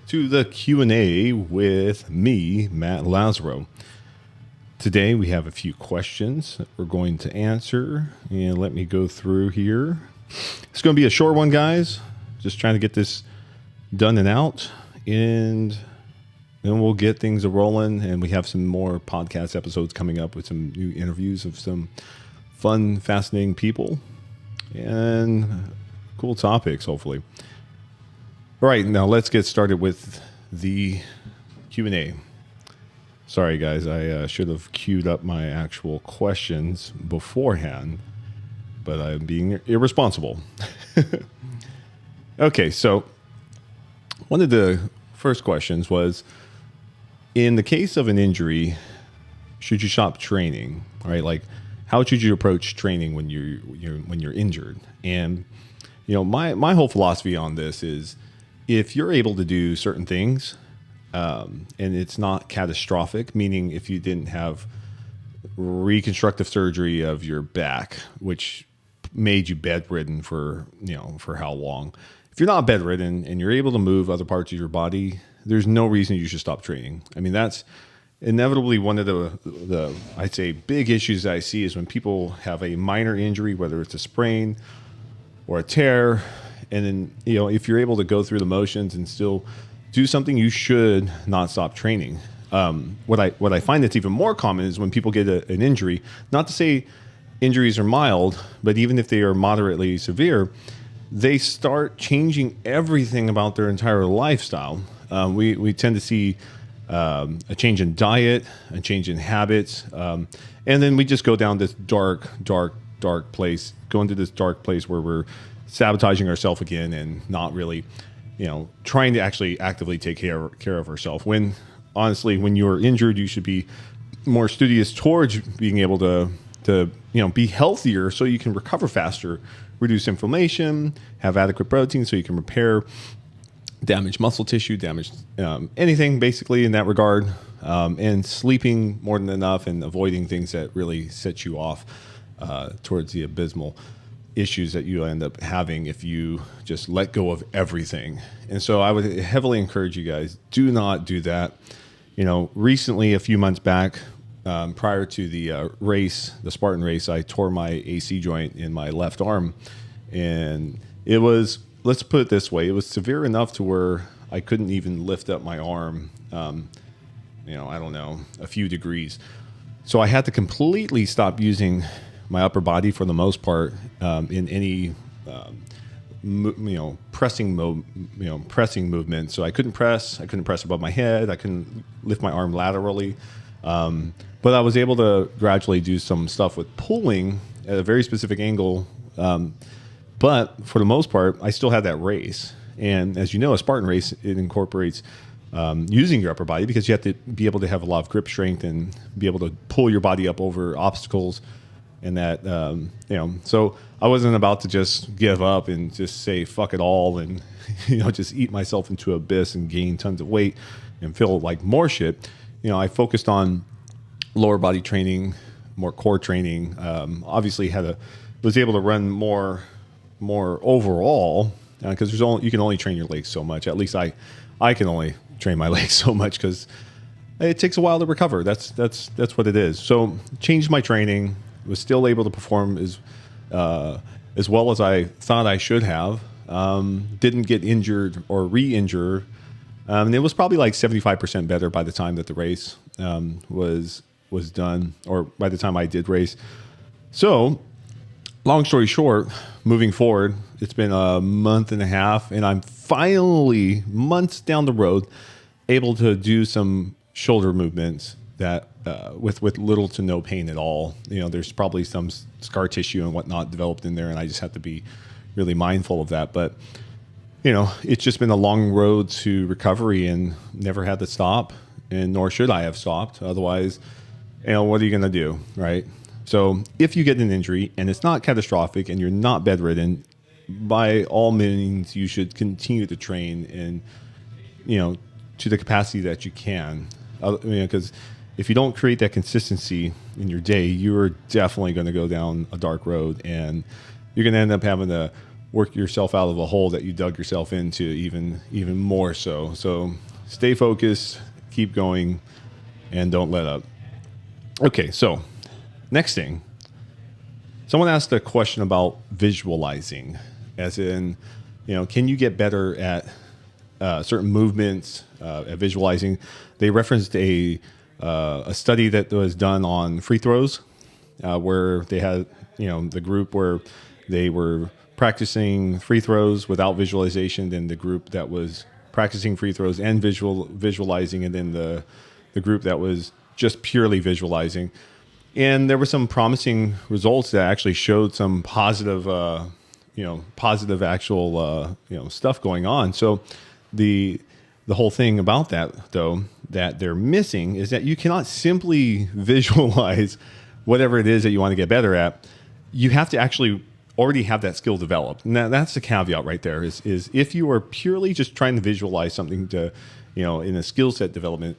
To the Q&A with me, Matt Lazaro. Today we have a few questions that we're going to answer, and let me go through here. It's going to be a short one, guys. Just trying to get this done and out, and then we'll get things rolling, and we have some more podcast episodes coming up with some new interviews of some fun, fascinating people and cool topics, hopefully. All right, now let's get started with the Q&A. Sorry, guys, I should have queued up my actual questions beforehand, but I'm being irresponsible. Okay, so one of the first questions was, in the case of an injury, should you stop training? All right, like how should you approach training when you're injured? And my whole philosophy on this is, if you're able to do certain things, and it's not catastrophic, meaning if you didn't have reconstructive surgery of your back, which made you bedridden for how long? If you're not bedridden and you're able to move other parts of your body, there's no reason you should stop training. I mean, that's inevitably one of the I'd say big issues that I see is when people have a minor injury, whether it's a sprain or a tear, and then if you're able to go through the motions and still do something, you should not stop training. What I find that's even more common is when people get an injury. Not to say injuries are mild, but even if they are moderately severe, they start changing everything about their entire lifestyle. We tend to see a change in diet, a change in habits, and then we just go down this dark place, go into this dark place where we're sabotaging ourselves again and not really, trying to actually actively take care of ourselves. When honestly, when you're injured, you should be more studious towards being able to be healthier so you can recover faster, reduce inflammation, have adequate protein so you can repair damaged muscle tissue, damaged anything basically in that regard, and sleeping more than enough and avoiding things that really set you off towards the abysmal issues that you end up having if you just let go of everything. And so I would heavily encourage you guys, do not do that. Recently, a few months back, prior to the race, the Spartan race, I tore my AC joint in my left arm, and it was, let's put it this way, it was severe enough to where I couldn't even lift up my arm, I don't know, a few degrees. So I had to completely stop using my upper body for the most part in any pressing movement. So I couldn't press above my head. I couldn't lift my arm laterally. But I was able to gradually do some stuff with pulling at a very specific angle. But for the most part, I still had that race. And as you know, a Spartan race, it incorporates using your upper body, because you have to be able to have a lot of grip strength and be able to pull your body up over obstacles. And that, so I wasn't about to just give up and just say, fuck it all. And, just eat myself into abyss and gain tons of weight and feel like more shit. I focused on lower body training, more core training. Obviously was able to run more overall, because you can only train your legs so much. At least I can only train my legs so much because it takes a while to recover. That's what it is. So changed my training. Was still able to perform as well as I thought I should have. Didn't get injured or re-injure. And it was probably like 75% better by the time that the race was done, or by the time I did race. So, long story short, moving forward, it's been a month and a half, and I'm finally, months down the road, able to do some shoulder movements that with little to no pain at all. There's probably some scar tissue and whatnot developed in there, and I just have to be really mindful of that. But it's just been a long road to recovery, and never had to stop, and nor should I have stopped. Otherwise, what are you going to do, right? So if you get an injury and it's not catastrophic and you're not bedridden, by all means, you should continue to train and, to the capacity that you can. Because if you don't create that consistency in your day, you're definitely going to go down a dark road, and you're going to end up having to work yourself out of a hole that you dug yourself into even more so. So stay focused, keep going, and don't let up. Okay, so next thing. Someone asked a question about visualizing, as in, can you get better at certain movements, at visualizing? They referenced a study that was done on free throws, where they had, the group where they were practicing free throws without visualization, then the group that was practicing free throws and visualizing, and then the group that was just purely visualizing. And there were some promising results that actually showed some positive, positive actual, stuff going on. So the whole thing about that, though, that they're missing is that you cannot simply visualize whatever it is that you want to get better at. You have to actually already have that skill developed. And that's the caveat right there is if you are purely just trying to visualize something to, in a skill set development,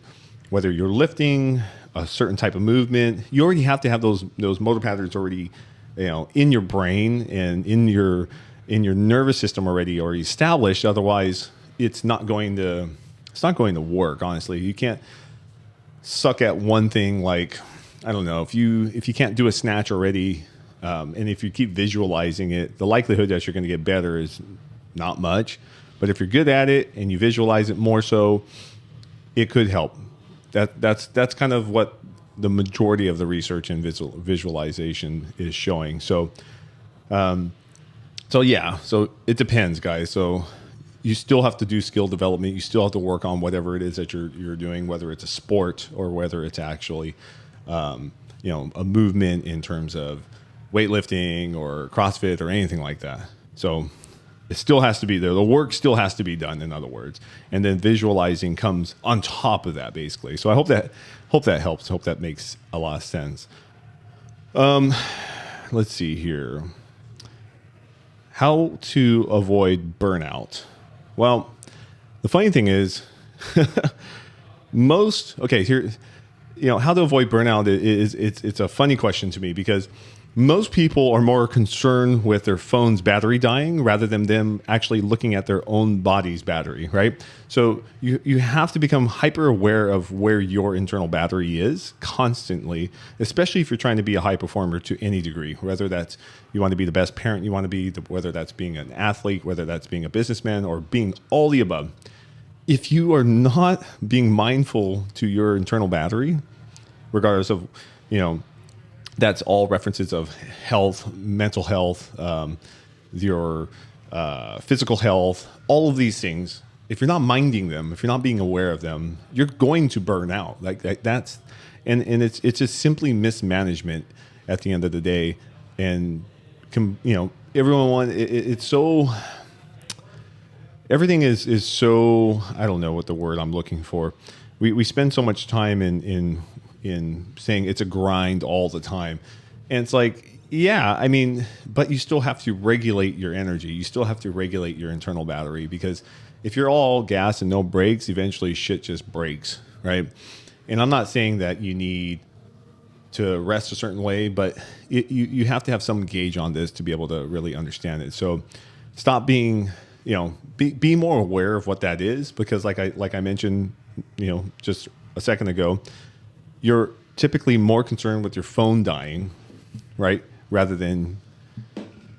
whether you're lifting a certain type of movement, you already have to have those motor patterns already, in your brain and in your nervous system already established. Otherwise, it's not going to work. Honestly, you can't suck at one thing. Like, I don't know, if you can't do a snatch already, and if you keep visualizing it, the likelihood that you're going to get better is not much. But if you're good at it and you visualize it more so, it could help. That's kind of what the majority of the research in visualization is showing. So it depends, guys. So you still have to do skill development. You still have to work on whatever it is that you're doing, whether it's a sport or whether it's actually, a movement in terms of weightlifting or CrossFit or anything like that. So it still has to be there. The work still has to be done, in other words. And then visualizing comes on top of that, basically. So I hope that helps. Hope that makes a lot of sense. Let's see here. How to avoid burnout. Well, the funny thing is, how to avoid burnout it's a funny question to me, because most people are more concerned with their phone's battery dying rather than them actually looking at their own body's battery, right? So you have to become hyper aware of where your internal battery is constantly, especially if you're trying to be a high performer to any degree, whether that's you want to be the best parent you want to be, whether that's being an athlete, whether that's being a businessman, or being all the above. If you are not being mindful to your internal battery, regardless of, that's all references of health, mental health, your physical health, all of these things. If you're not minding them, if you're not being aware of them, you're going to burn out. That's it's just simply mismanagement at the end of the day. And it's so, everything is so, I don't know what the word I'm looking for. We spend so much time in saying it's a grind all the time. And it's like, yeah, I mean, but you still have to regulate your energy. You still have to regulate your internal battery, because if you're all gas and no brakes, eventually shit just breaks, right? And I'm not saying that you need to rest a certain way, but you have to have some gauge on this to be able to really understand it. So stop being, be more aware of what that is, because like I mentioned, just a second ago, you're typically more concerned with your phone dying, right? Rather than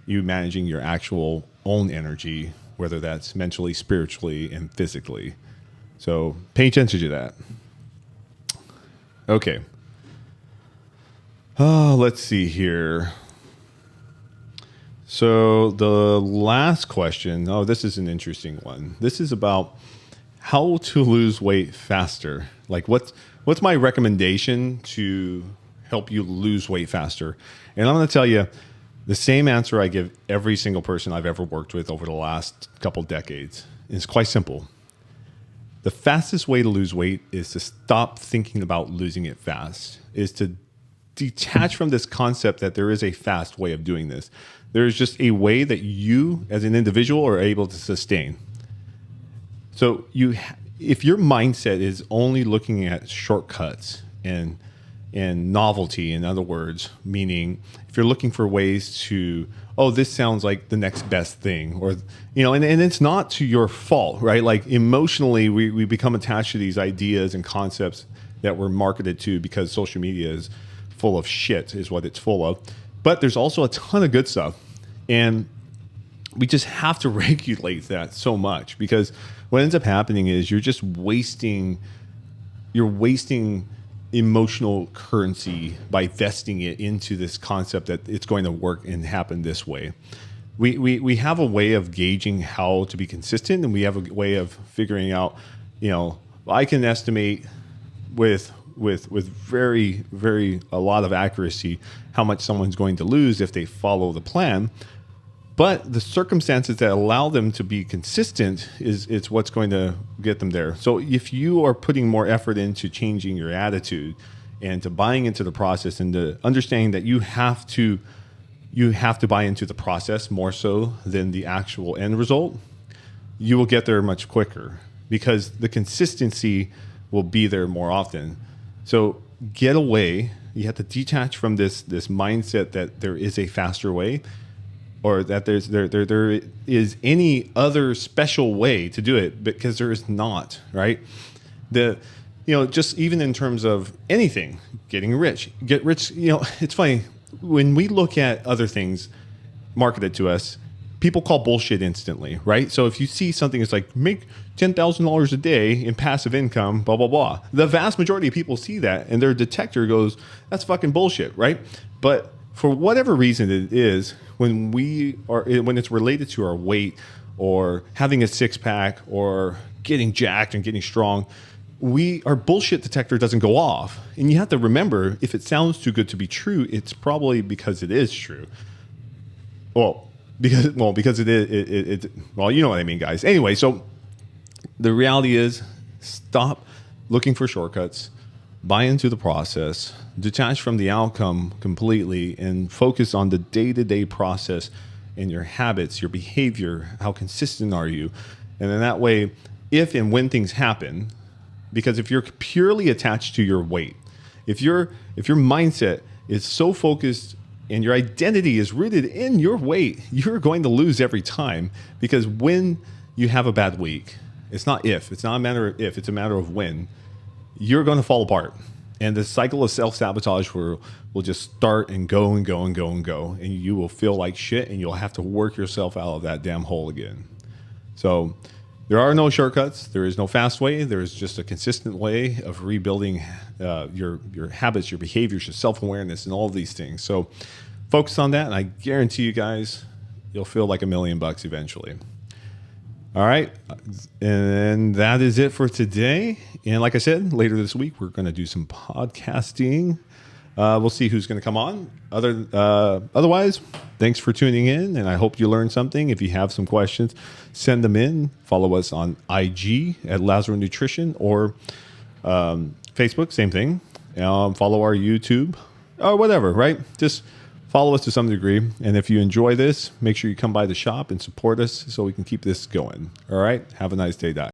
you managing your actual own energy, whether that's mentally, spiritually, and physically. So pay attention to that. Okay. Let's see here. So the last question, this is an interesting one. This is about how to lose weight faster. Like what's my recommendation to help you lose weight faster? And I'm going to tell you the same answer I give every single person I've ever worked with over the last couple decades. It's quite simple. The fastest way to lose weight is to stop thinking about losing it fast, is to detach from this concept that there is a fast way of doing this. There's just a way that you as an individual are able to sustain. So if your mindset is only looking at shortcuts and novelty. In other words, meaning if you're looking for ways to, oh, this sounds like the next best thing, or, and it's not to your fault, right? Like emotionally, we become attached to these ideas and concepts that we're marketed to because social media is full of shit, is what it's full of. But there's also a ton of good stuff. And we just have to regulate that so much, because what ends up happening is you're wasting emotional currency by vesting it into this concept that it's going to work and happen this way. We have a way of gauging how to be consistent, and we have a way of figuring out, I can estimate with very, very a lot of accuracy how much someone's going to lose if they follow the plan. But the circumstances that allow them to be consistent is what's going to get them there. So if you are putting more effort into changing your attitude and to buying into the process and to understanding that you have to buy into the process more so than the actual end result, you will get there much quicker, because the consistency will be there more often. So get away. You have to detach from this mindset that there is a faster way, or that there is any other special way to do it, because there is not, right? Just even in terms of anything, get rich. It's funny when we look at other things marketed to us, people call bullshit instantly, right? So if you see something that's like, make $10,000 a day in passive income, blah, blah, blah. The vast majority of people see that and their detector goes, that's fucking bullshit, right? But for whatever reason it is, when it's related to our weight or having a six pack or getting jacked and getting strong, our bullshit detector doesn't go off. And you have to remember, if it sounds too good to be true, it's probably because it is true. Because it is, you know what I mean, guys. Anyway, so the reality is, stop looking for shortcuts, buy into the process, detach from the outcome completely, and focus on the day-to-day process and your habits, your behavior, how consistent are you? And then that way, if and when things happen, because if you're purely attached to your weight, if your mindset is so focused and your identity is rooted in your weight, you're going to lose every time. Because when you have a bad week, it's not a matter of if, it's a matter of when, you're going to fall apart. And the cycle of self-sabotage will just start and go and go and go and go. And you will feel like shit, and you'll have to work yourself out of that damn hole again. So there are no shortcuts. There is no fast way. There is just a consistent way of rebuilding your habits, your behaviors, your self-awareness, and all of these things. So focus on that, and I guarantee you guys, you'll feel like $1 million eventually. All right. And that is it for today. And like I said, later this week, we're going to do some podcasting. We'll see who's going to come on. Otherwise, thanks for tuning in, and I hope you learned something. If you have some questions, send them in. Follow us on IG at Lazaro Nutrition, or Facebook, same thing. Follow our YouTube or whatever, right? Just follow us to some degree. And if you enjoy this, make sure you come by the shop and support us so we can keep this going. All right. Have a nice day, Doc.